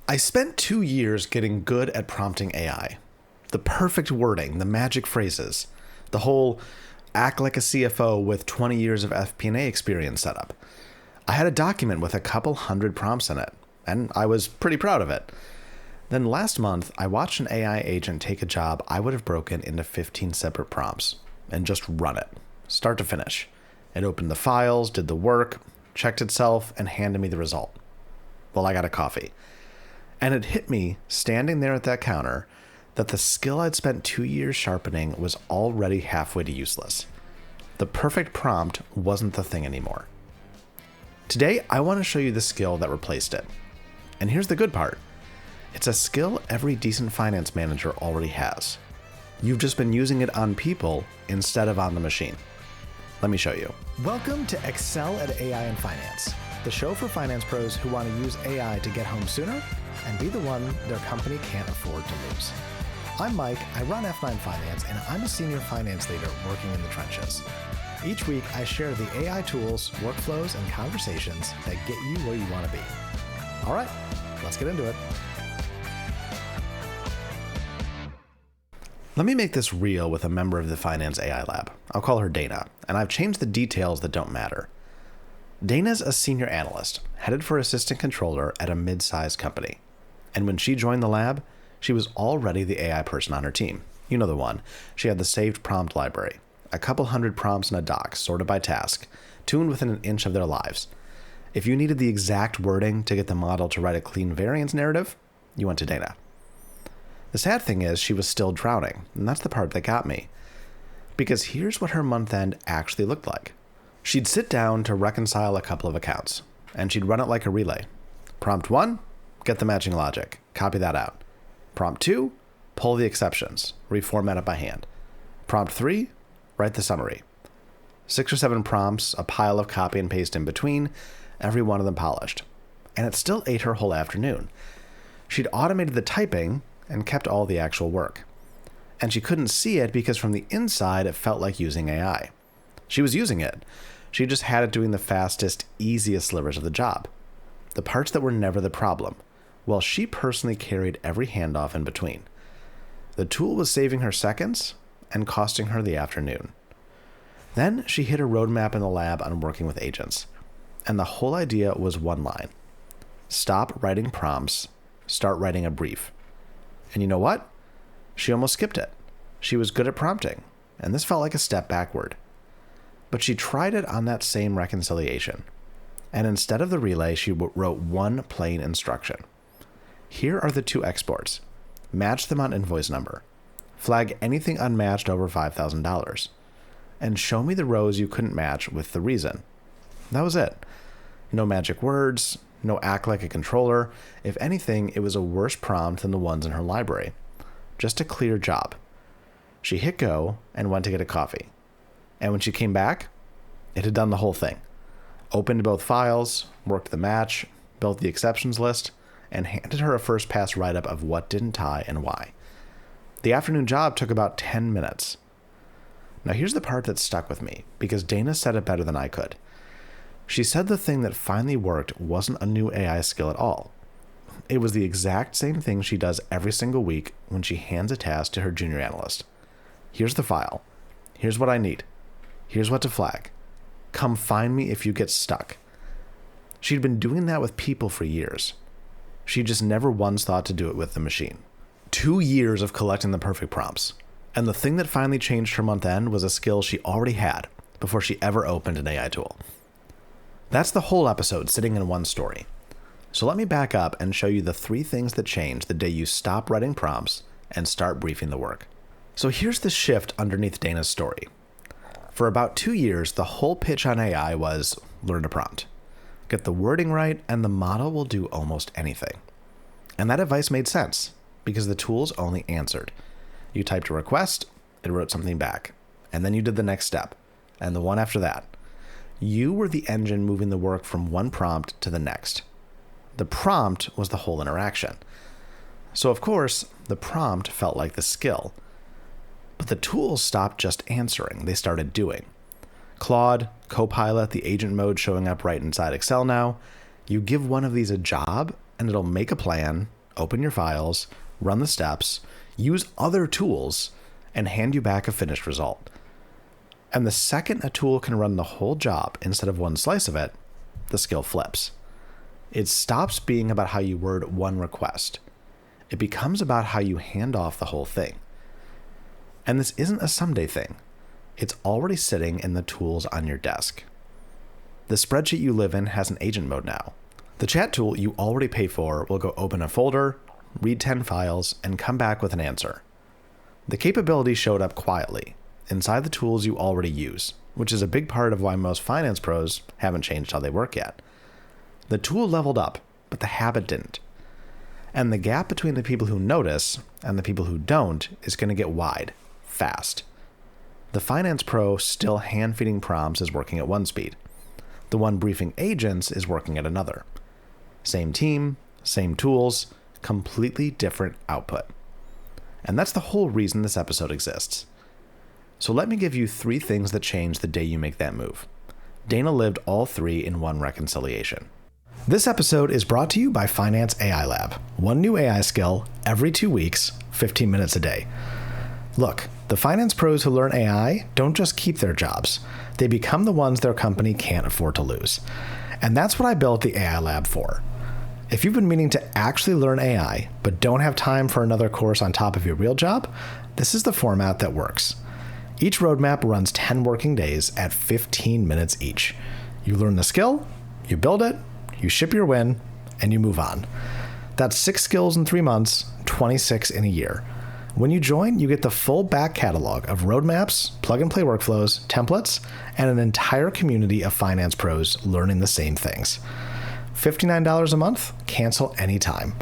I spent 2 years getting good at prompting AI. The perfect wording, the magic phrases, the whole act like a CFO with 20 years of fp&a experience setup. I had a document with a couple hundred prompts in it, and I was pretty proud of it. Then last month, I watched an AI agent take a job I would have broken into 15 separate prompts and just run it, start to finish. It opened the files, did the work, checked itself, and handed me the result. Well, I got a coffee. And it hit me, standing there at that counter, that the skill I'd spent 2 years sharpening was already halfway to useless. The perfect prompt wasn't the thing anymore. Today, I want to show you the skill that replaced it. And here's the good part. It's a skill every decent finance manager already has. You've just been using it on people instead of on the machine. Let me show you. Welcome to Excel at AI in Finance, the show for finance pros who want to use AI to get home sooner and be the one their company can't afford to lose. I'm Mike, I run F9 Finance, and I'm a senior finance leader working in the trenches. Each week, I share the AI tools, workflows, and conversations that get you where you want to be. All right, let's get into it. Let me make this real with a member of the Finance AI Lab. I'll call her Dana, and I've changed the details that don't matter. Dana's a senior analyst, headed for assistant controller at a mid-sized company. And when she joined the lab, she was already the AI person on her team. You know the one. She had the saved prompt library, a couple hundred prompts in a doc, sorted by task, tuned within an inch of their lives. If you needed the exact wording to get the model to write a clean variance narrative, you went to Dana. The sad thing is she was still drowning, and that's the part that got me. Because here's what her month end actually looked like. She'd sit down to reconcile a couple of accounts, and she'd run it like a relay. Prompt 1, get the matching logic, copy that out. Prompt 2, pull the exceptions, reformat it by hand. Prompt 3, write the summary. 6 or 7 prompts, a pile of copy and paste in between, every one of them polished. And it still ate her whole afternoon. She'd automated the typing and kept all the actual work. And she couldn't see it because from the inside, it felt like using AI. She was using it. She just had it doing the fastest, easiest slivers of the job. The parts that were never the problem, while she personally carried every handoff in between. The tool was saving her seconds and costing her the afternoon. Then she hit a roadmap in the lab on working with agents. And the whole idea was one line. Stop writing prompts, start writing a brief. And you know what? She almost skipped it. She was good at prompting, and this felt like a step backward. But she tried it on that same reconciliation. And instead of the relay, she wrote one plain instruction. Here are the 2 exports. Match them on invoice number. Flag anything unmatched over $5,000. And show me the rows you couldn't match with the reason. That was it. No magic words, no act like a controller. If anything, it was a worse prompt than the ones in her library. Just a clear job. She hit go and went to get a coffee. And when she came back, it had done the whole thing. Opened both files, worked the match, built the exceptions list, and handed her a first pass write-up of what didn't tie and why. The afternoon job took about 10 minutes. Now here's the part that stuck with me, because Dana said it better than I could. She said the thing that finally worked wasn't a new AI skill at all. It was the exact same thing she does every single week when she hands a task to her junior analyst. Here's the file. Here's what I need. Here's what to flag. Come find me if you get stuck. She'd been doing that with people for years. She just never once thought to do it with the machine. 2 years of collecting the perfect prompts. And the thing that finally changed her month end was a skill she already had before she ever opened an AI tool. That's the whole episode sitting in one story. So let me back up and show you the 3 things that change the day you stop writing prompts and start briefing the work. So here's the shift underneath Dana's story. For about 2 years, the whole pitch on AI was learn a prompt. Get the wording right and the model will do almost anything. And that advice made sense because the tools only answered. You typed a request, it wrote something back, and then you did the next step, and the one after that. You were the engine moving the work from one prompt to the next. The prompt was the whole interaction. So of course, the prompt felt like the skill. But the tools stopped just answering, they started doing. Claude, Copilot, the agent mode showing up right inside Excel now. You give one of these a job, and it'll make a plan, open your files, run the steps, use other tools, and hand you back a finished result. And the second a tool can run the whole job instead of one slice of it, the skill flips. It stops being about how you word one request. It becomes about how you hand off the whole thing. And this isn't a someday thing. It's already sitting in the tools on your desk. The spreadsheet you live in has an agent mode now. The chat tool you already pay for will go open a folder, read 10 files, and come back with an answer. The capability showed up quietly, inside the tools you already use, which is a big part of why most finance pros haven't changed how they work yet. The tool leveled up, but the habit didn't. And the gap between the people who notice and the people who don't is going to get wide, fast. The finance pro still hand-feeding prompts is working at one speed. The one briefing agents is working at another. Same team, same tools, completely different output. And that's the whole reason this episode exists. So let me give you 3 things that change the day you make that move. Dana lived all 3 in one reconciliation. This episode is brought to you by Finance AI Lab. One new AI skill every 2 weeks, 15 minutes a day. Look, the finance pros who learn AI don't just keep their jobs. They become the ones their company can't afford to lose. And that's what I built the AI Lab for. If you've been meaning to actually learn AI, but don't have time for another course on top of your real job, this is the format that works. Each roadmap runs 10 working days at 15 minutes each. You learn the skill, you build it, you ship your win, and you move on. That's 6 skills in 3 months, 26 in a year. When you join, you get the full back catalog of roadmaps, plug-and-play workflows, templates, and an entire community of finance pros learning the same things. $59 a month, cancel anytime.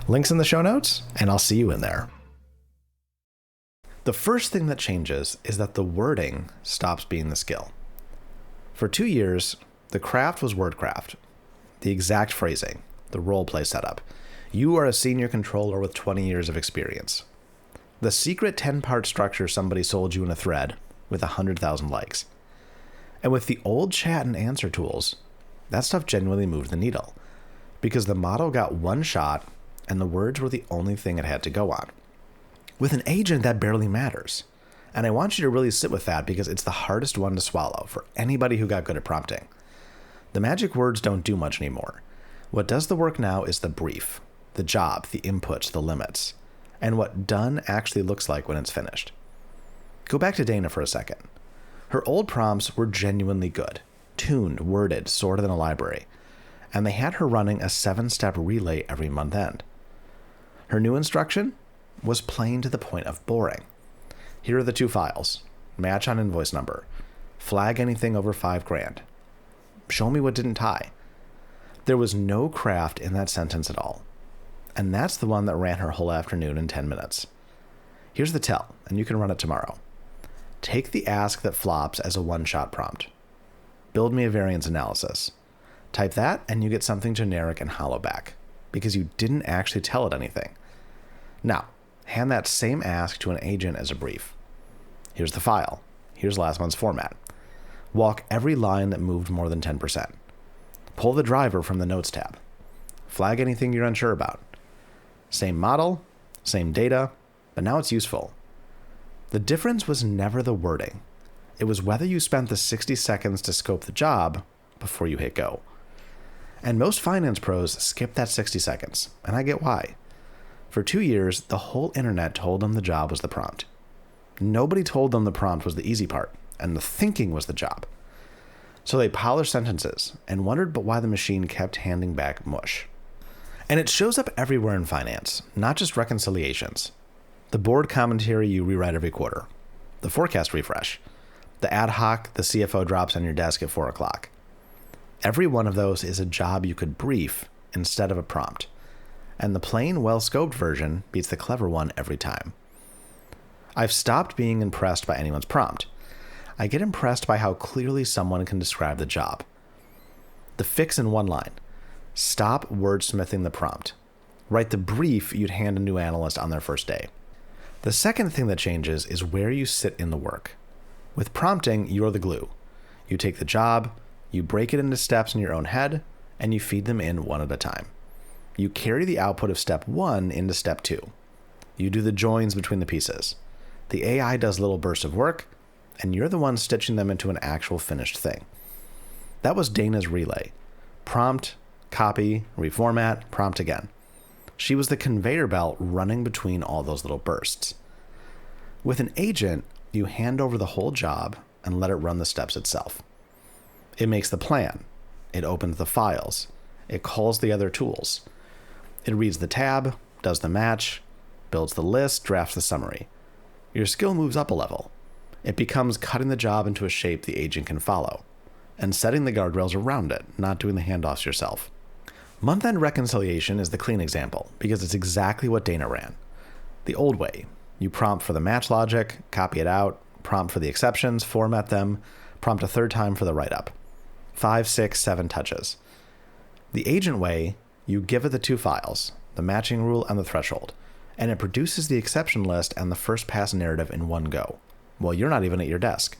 Links in the show notes, and I'll see you in there. The first thing that changes is that the wording stops being the skill. For 2 years, the craft was wordcraft, the exact phrasing, the role play setup. You are a senior controller with 20 years of experience. The secret 10-part structure somebody sold you in a thread with 100,000 likes. And with the old chat and answer tools, that stuff genuinely moved the needle because the model got one shot and the words were the only thing it had to go on. With an agent, that barely matters. And I want you to really sit with that because it's the hardest one to swallow for anybody who got good at prompting. The magic words don't do much anymore. What does the work now is the brief, the job, the inputs, the limits, and what done actually looks like when it's finished. Go back to Dana for a second. Her old prompts were genuinely good, tuned, worded, sorted in a library, and they had her running a 7-step relay every month end. Her new instruction was plain to the point of boring. Here are the 2 files. Match on invoice number. Flag anything over $5,000. Show me what didn't tie. There was no craft in that sentence at all. And that's the one that ran her whole afternoon in 10 minutes. Here's the tell, and you can run it tomorrow. Take the ask that flops as a one-shot prompt. Build me a variance analysis. Type that, and you get something generic and hollow back, because you didn't actually tell it anything. Now, hand that same ask to an agent as a brief. Here's the file. Here's last month's format. Walk every line that moved more than 10%. Pull the driver from the Notes tab. Flag anything you're unsure about. Same model, same data, but now it's useful. The difference was never the wording. It was whether you spent the 60 seconds to scope the job before you hit go. And most finance pros skip that 60 seconds, and I get why. For 2 years, the whole internet told them the job was the prompt. Nobody told them the prompt was the easy part, and the thinking was the job. So they polished sentences and wondered why the machine kept handing back mush. And it shows up everywhere in finance, not just reconciliations. The board commentary you rewrite every quarter. The forecast refresh. The ad hoc the CFO drops on your desk at 4 o'clock. Every one of those is a job you could brief instead of a prompt. And the plain, well-scoped version beats the clever one every time. I've stopped being impressed by anyone's prompt. I get impressed by how clearly someone can describe the job. The fix in one line. Stop wordsmithing the prompt. Write the brief you'd hand a new analyst on their first day. The second thing that changes is where you sit in the work. With prompting, you're the glue. You take the job, you break it into steps in your own head, and you feed them in one at a time. You carry the output of step 1 into step 2. You do the joins between the pieces. The AI does little bursts of work, and you're the one stitching them into an actual finished thing. That was Dana's relay. Prompt, copy, reformat, prompt again. She was the conveyor belt running between all those little bursts. With an agent, you hand over the whole job and let it run the steps itself. It makes the plan. It opens the files. It calls the other tools. It reads the tab, does the match, builds the list, drafts the summary. Your skill moves up a level. It becomes cutting the job into a shape the agent can follow, and setting the guardrails around it, not doing the handoffs yourself. Month-end reconciliation is the clean example, because it's exactly what Dana ran. The old way. You prompt for the match logic, copy it out, prompt for the exceptions, format them, prompt a third time for the write-up. 5, 6, 7 touches. The agent way, you give it the 2 files, the matching rule and the threshold, and it produces the exception list and the first pass narrative in one go. Well, you're not even at your desk.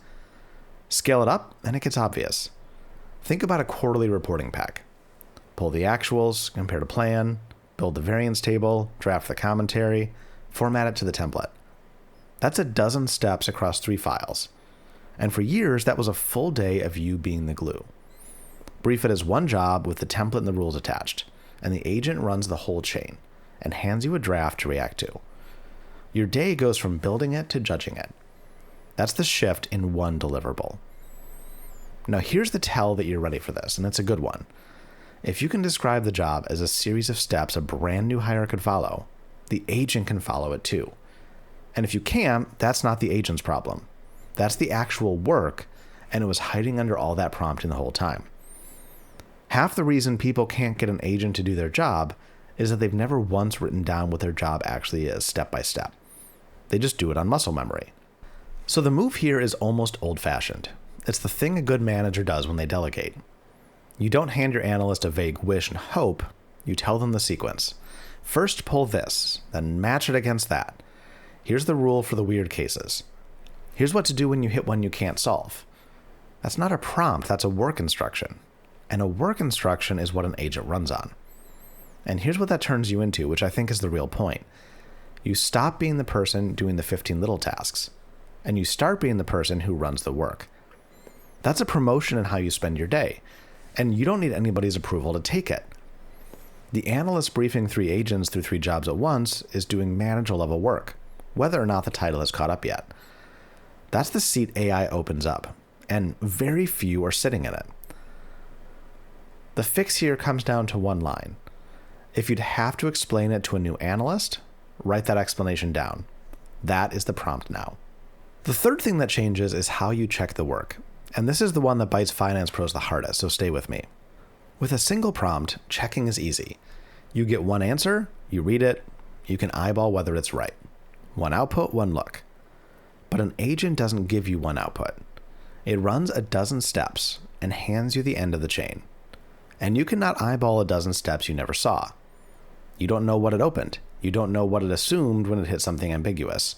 Scale it up, and it gets obvious. Think about a quarterly reporting pack. Pull the actuals, compare to plan, build the variance table, draft the commentary, format it to the template. That's a dozen steps across 3 files. And for years, that was a full day of you being the glue. Brief it as one job with the template and the rules attached, and the agent runs the whole chain and hands you a draft to react to. Your day goes from building it to judging it. That's the shift in one deliverable. Now here's the tell that you're ready for this, and it's a good one. If you can describe the job as a series of steps a brand new hire could follow, the agent can follow it too. And if you can't, that's not the agent's problem. That's the actual work, and it was hiding under all that prompting the whole time. Half the reason people can't get an agent to do their job is that they've never once written down what their job actually is, step by step. They just do it on muscle memory. So the move here is almost old-fashioned. It's the thing a good manager does when they delegate. You don't hand your analyst a vague wish and hope, you tell them the sequence. First pull this, then match it against that. Here's the rule for the weird cases. Here's what to do when you hit one you can't solve. That's not a prompt, that's a work instruction. And a work instruction is what an agent runs on. And here's what that turns you into, which I think is the real point. You stop being the person doing the 15 little tasks, and you start being the person who runs the work. That's a promotion in how you spend your day, and you don't need anybody's approval to take it. The analyst briefing 3 agents through 3 jobs at once is doing manager-level work, whether or not the title has caught up yet. That's the seat AI opens up, and very few are sitting in it. The fix here comes down to one line. If you'd have to explain it to a new analyst, write that explanation down. That is the prompt now. The third thing that changes is how you check the work. And this is the one that bites finance pros the hardest, so stay with me. With a single prompt, checking is easy. You get one answer, you read it, you can eyeball whether it's right. One output, one look. But an agent doesn't give you one output. It runs a dozen steps and hands you the end of the chain. And you cannot eyeball a dozen steps you never saw. You don't know what it opened. You don't know what it assumed when it hit something ambiguous.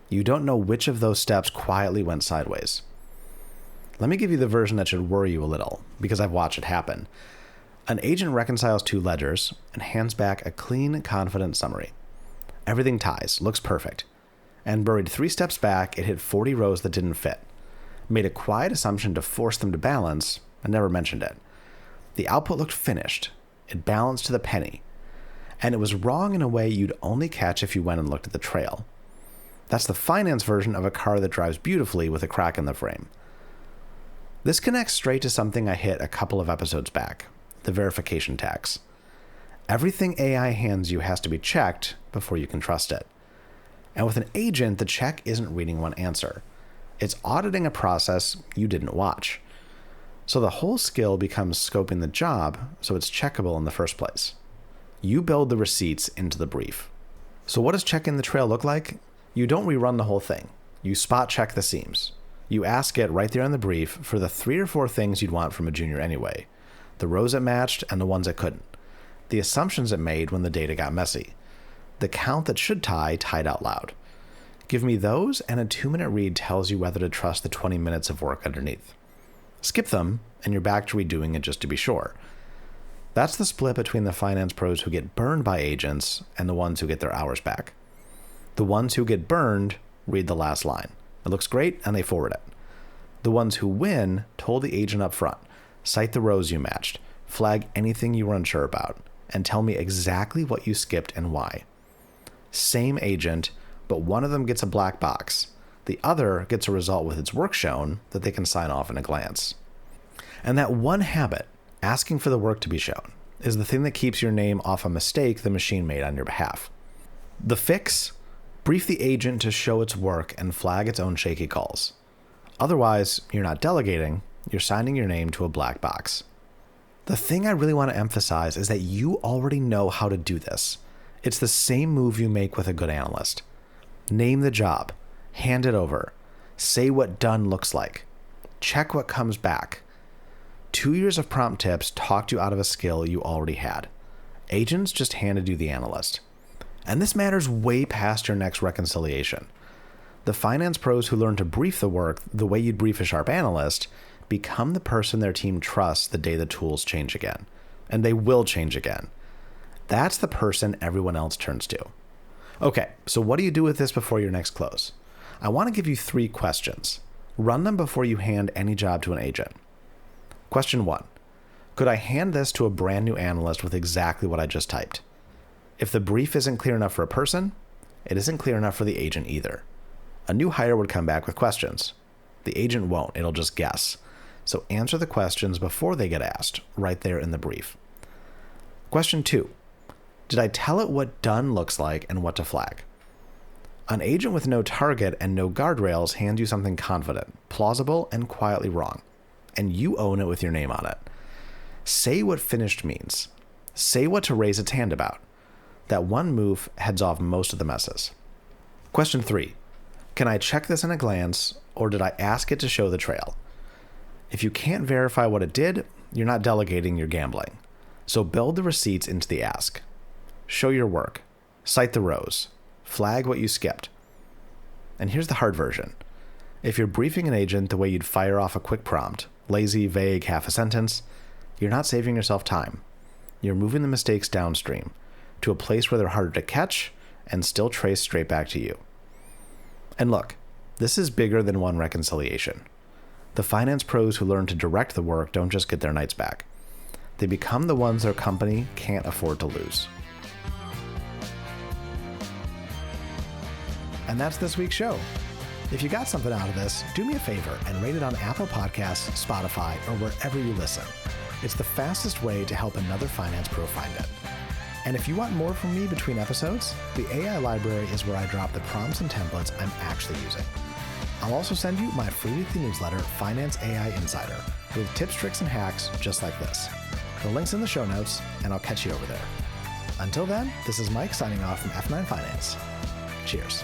You don't know which of those steps quietly went sideways. Let me give you the version that should worry you a little, because I've watched it happen. An agent reconciles 2 ledgers and hands back a clean, confident summary. Everything ties, looks perfect. And buried 3 steps back, it hit 40 rows that didn't fit. Made a quiet assumption to force them to balance, and never mentioned it. The output looked finished. It balanced to the penny. And it was wrong in a way you'd only catch if you went and looked at the trail. That's the finance version of a car that drives beautifully with a crack in the frame. This connects straight to something I hit a couple of episodes back, the verification tax. Everything AI hands you has to be checked before you can trust it. And with an agent, the check isn't reading one answer. It's auditing a process you didn't watch. So the whole skill becomes scoping the job so it's checkable in the first place. You build the receipts into the brief. So what does checking the trail look like? You don't rerun the whole thing. You spot check the seams. You ask it right there in the brief for the 3 or 4 things you'd want from a junior anyway. The rows it matched and the ones it couldn't. The assumptions it made when the data got messy. The count that should tie tied out loud. Give me those, and a 2-minute read tells you whether to trust the 20 minutes of work underneath. Skip them, and you're back to redoing it just to be sure. That's the split between the finance pros who get burned by agents and the ones who get their hours back. The ones who get burned read the last line. It looks great, and they forward it. The ones who win told the agent up front, cite the rows you matched, flag anything you were unsure about, and tell me exactly what you skipped and why. Same agent, but one of them gets a black box. The other gets a result with its work shown that they can sign off in a glance. And that one habit, asking for the work to be shown, is the thing that keeps your name off a mistake the machine made on your behalf. The fix? Brief the agent to show its work and flag its own shaky calls. Otherwise, you're not delegating, you're signing your name to a black box. The thing I really want to emphasize is that you already know how to do this. It's the same move you make with a good analyst. Name the job, hand it over, say what done looks like, check what comes back. 2 years of prompt tips talked you out of a skill you already had. Agents just handed you the analyst. And this matters way past your next reconciliation. The finance pros who learn to brief the work the way you'd brief a sharp analyst become the person their team trusts the day the tools change again. And they will change again. That's the person everyone else turns to. Okay, so what do you do with this before your next close? I want to give you 3 questions. Run them before you hand any job to an agent. Question 1. Could I hand this to a brand new analyst with exactly what I just typed? If the brief isn't clear enough for a person, it isn't clear enough for the agent either. A new hire would come back with questions. The agent won't, it'll just guess. So answer the questions before they get asked, right there in the brief. Question 2. Did I tell it what done looks like and what to flag? An agent with no target and no guardrails hands you something confident, plausible, and quietly wrong. And you own it with your name on it. Say what finished means. Say what to raise its hand about. That one move heads off most of the messes. Question 3. Can I check this in a glance, or did I ask it to show the trail? If you can't verify what it did, you're not delegating, you're gambling. So build the receipts into the ask. Show your work. Cite the rows. Flag what you skipped. And here's the hard version. If you're briefing an agent the way you'd fire off a quick prompt, lazy, vague, half a sentence, you're not saving yourself time. You're moving the mistakes downstream to a place where they're harder to catch and still trace straight back to you. And look, this is bigger than one reconciliation. The finance pros who learn to direct the work don't just get their nights back. They become the ones their company can't afford to lose. And that's this week's show. If you got something out of this, do me a favor and rate it on Apple Podcasts, Spotify, or wherever you listen. It's the fastest way to help another finance pro find it. And if you want more from me between episodes, the AI library is where I drop the prompts and templates I'm actually using. I'll also send you my free weekly newsletter, Finance AI Insider, with tips, tricks, and hacks just like this. The link's in the show notes, and I'll catch you over there. Until then, this is Mike signing off from F9 Finance. Cheers.